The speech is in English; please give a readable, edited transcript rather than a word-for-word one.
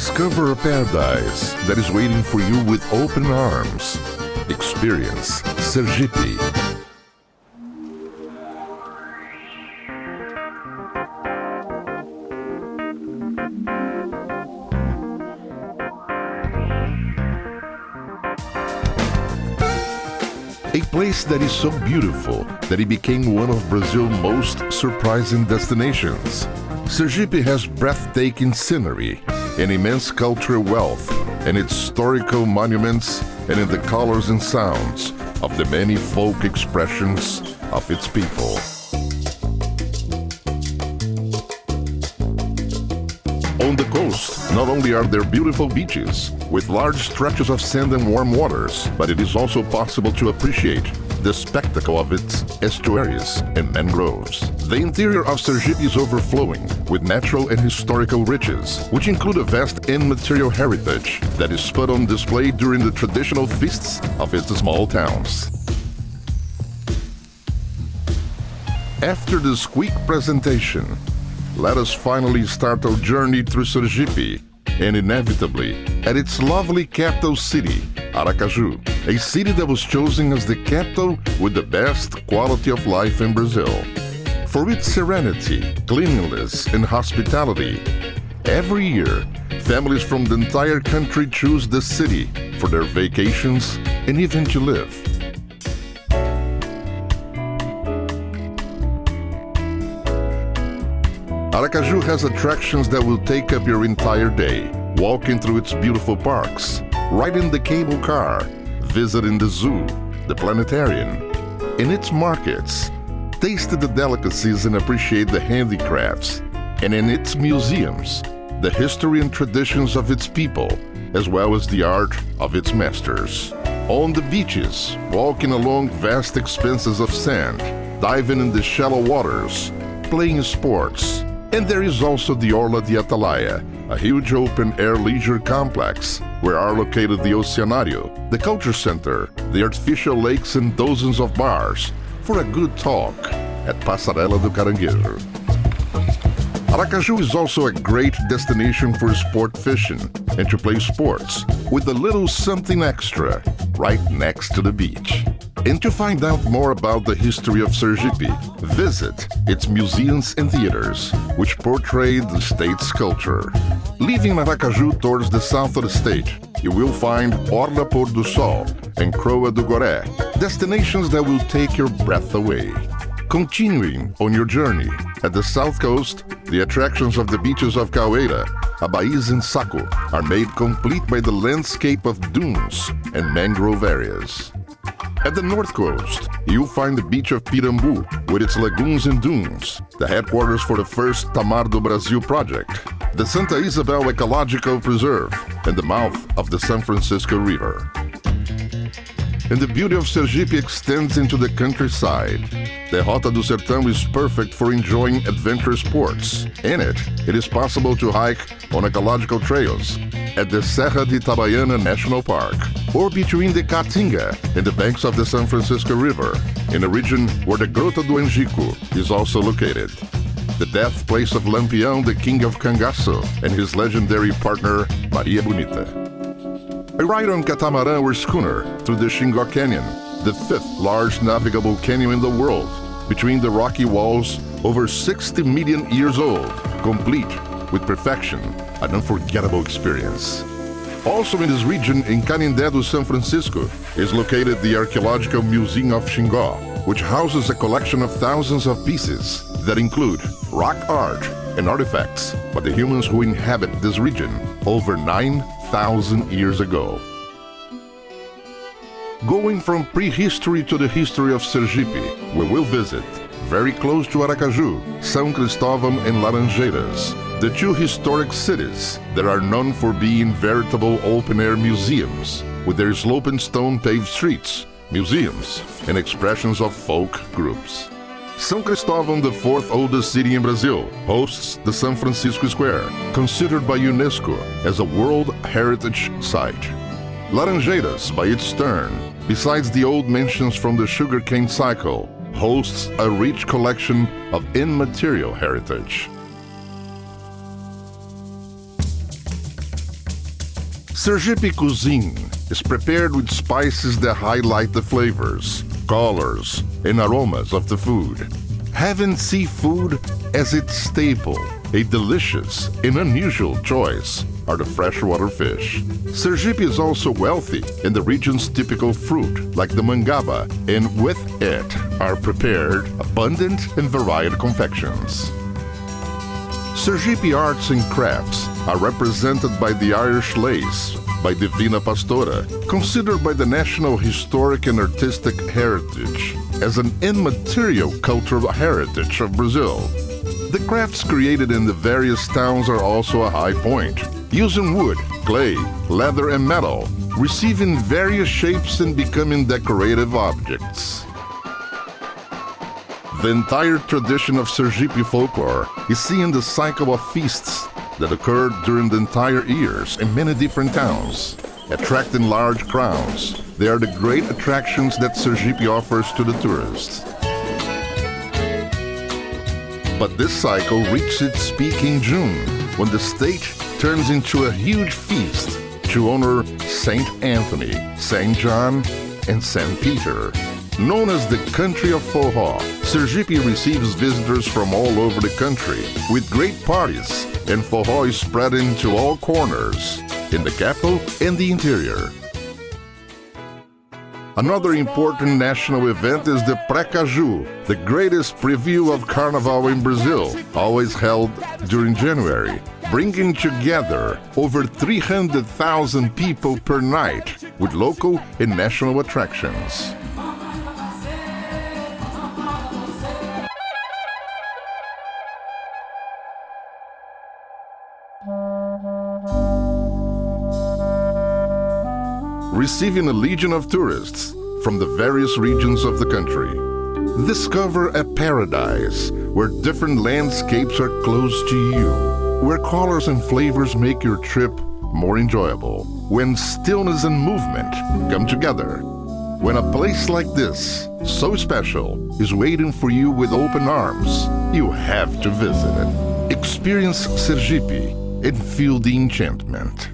Discover a paradise that is waiting for you with open arms. Experience Sergipe. A place that is so beautiful that it became one of Brazil's most surprising destinations. Sergipe has breathtaking scenery, an immense cultural wealth, and its historical monuments, and in the colors and sounds of the many folk expressions of its people. On the coast, not only are there beautiful beaches with large stretches of sand and warm waters, but it is also possible to appreciate the spectacle of its estuaries and mangroves. The interior of Sergipe is overflowing with natural and historical riches, which include a vast immaterial heritage that is put on display during the traditional feasts of its small towns. After this quick presentation, let us finally start our journey through Sergipe, and inevitably at its lovely capital city, Aracaju, a city that was chosen as the capital with the best quality of life in Brazil. For its serenity, cleanliness, and hospitality, every year, families from the entire country choose the city for their vacations and even to live. Aracaju has attractions that will take up your entire day. Walking through its beautiful parks, riding the cable car, visiting the zoo, the planetarium. In its markets, taste the delicacies and appreciate the handicrafts. And in its museums, the history and traditions of its people, as well as the art of its masters. On the beaches, walking along vast expanses of sand, diving in the shallow waters, playing sports. And there is also the Orla de Atalaia, a huge open-air leisure complex where are located the Oceanário, the Culture Center, the artificial lakes and dozens of bars for a good talk at Passarela do Caranguejo. Aracaju is also a great destination for sport fishing and to play sports with a little something extra right next to the beach. And to find out more about the history of Sergipe, visit its museums and theaters, which portray the state's culture. Leaving Aracaju towards the south of the state, you will find Orla Pôr do Sol and Croa do Goré, destinations that will take your breath away. Continuing on your journey, at the south coast, the attractions of the beaches of Caoeira, Abaiz and Saco are made complete by the landscape of dunes and mangrove areas. At the north coast, you'll find the beach of Pirambu with its lagoons and dunes, the headquarters for the first Tamar do Brasil project, the Santa Isabel Ecological Preserve, and the mouth of the San Francisco River. And the beauty of Sergipe extends into the countryside. The Rota do Sertão is perfect for enjoying adventure sports. In it, it is possible to hike on ecological trails at the Serra de Itabaiana National Park, or between the Caatinga and the banks of the San Francisco River, in a region where the Grota do Angico is also located. The death place of Lampião, the king of Cangaço, and his legendary partner, Maria Bonita. A ride on catamaran or schooner through the Xingó Canyon, the fifth large navigable canyon in the world, between the rocky walls, over 60 million years old, complete with perfection, an unforgettable experience. Also in this region, in Canindé do San Francisco, is located the Archaeological Museum of Xingó, which houses a collection of thousands of pieces that include rock art and artifacts by the humans who inhabit this region over 9,000 years ago. Going from prehistory to the history of Sergipe, we will visit, very close to Aracaju, São Cristóvão and Laranjeiras, the two historic cities that are known for being veritable open-air museums, with their slope and stone paved streets, museums, and expressions of folk groups. São Cristóvão, the fourth oldest city in Brazil, hosts the San Francisco Square, considered by UNESCO as a World Heritage Site. Laranjeiras, by its turn, besides the old mansions from the sugarcane cycle, hosts a rich collection of immaterial heritage. Sergipe cuisine is prepared with spices that highlight the flavors, colors, and aromas of the food. Having seafood as its staple, a delicious and unusual choice are the freshwater fish. Sergipe is also wealthy in the region's typical fruit, like the mangaba, and with it are prepared abundant and varied confections. Sergipe arts and crafts are represented by the Irish lace by Divina Pastora, considered by the National Historic and Artistic Heritage as an immaterial cultural heritage of Brazil. The crafts created in the various towns are also a high point, using wood, clay, leather, and metal, receiving various shapes and becoming decorative objects. The entire tradition of Sergipe folklore is seeing the cycle of feasts that occurred during the entire years in many different towns, attracting large crowds. They are the great attractions that Sergipe offers to the tourists. But this cycle reaches its peak in June, when the state turns into a huge feast to honor Saint Anthony, Saint John, and Saint Peter. Known as the country of Forró, Sergipe receives visitors from all over the country with great parties, and Forró is spread into all corners, in the capital and the interior. Another important national event is the Precaju, the greatest preview of Carnival in Brazil, always held during January, bringing together over 300,000 people per night with local and national attractions. Receiving a legion of tourists from the various regions of the country. Discover a paradise where different landscapes are close to you, where colors and flavors make your trip more enjoyable, when stillness and movement come together. When a place like this, so special, is waiting for you with open arms, you have to visit it. Experience Sergipe and feel the enchantment.